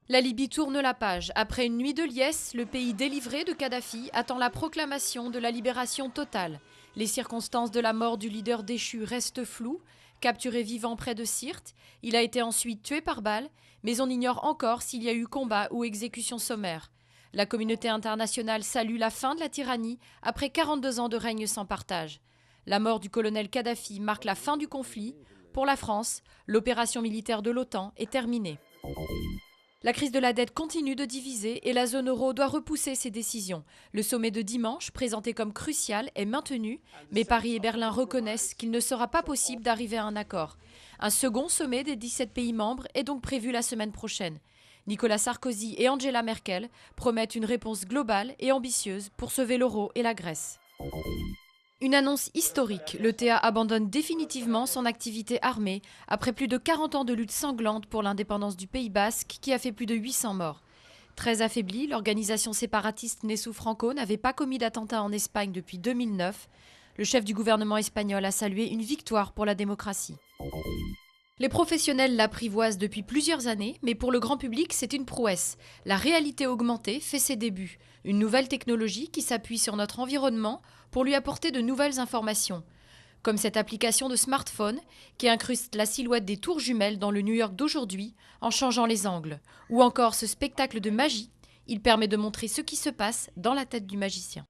La Libye tourne la page. Après une nuit de liesse, le pays délivré de Kadhafi attend la proclamation de la libération totale. Les circonstances de la mort du leader déchu restent floues. Capturé vivant près de Sirte, il a été ensuite tué par balle, mais on ignore encore s'il y a eu combat ou exécution sommaire. La communauté internationale salue la fin de la tyrannie après 42 ans de règne sans partage. La mort du colonel Kadhafi marque la fin du conflit. Pour la France, l'opération militaire de l'OTAN est terminée. La crise de la dette continue de diviser et la zone euro doit repousser ses décisions. Le sommet de dimanche, présenté comme crucial, est maintenu, mais Paris et Berlin reconnaissent qu'il ne sera pas possible d'arriver à un accord. Un second sommet des 17 pays membres est donc prévu la semaine prochaine. Nicolas Sarkozy et Angela Merkel promettent une réponse globale et ambitieuse pour sauver l'euro et la Grèce. Une annonce historique, l'ETA abandonne définitivement son activité armée après plus de 40 ans de lutte sanglante pour l'indépendance du Pays basque qui a fait plus de 800 morts. Très affaiblie, l'organisation séparatiste Nesu Franco n'avait pas commis d'attentat en Espagne depuis 2009. Le chef du gouvernement espagnol a salué une victoire pour la démocratie. Les professionnels l'apprivoisent depuis plusieurs années, mais pour le grand public, c'est une prouesse. La réalité augmentée fait ses débuts. Une nouvelle technologie qui s'appuie sur notre environnement pour lui apporter de nouvelles informations. Comme cette application de smartphone qui incruste la silhouette des tours jumelles dans le New York d'aujourd'hui en changeant les angles. Ou encore ce spectacle de magie, il permet de montrer ce qui se passe dans la tête du magicien.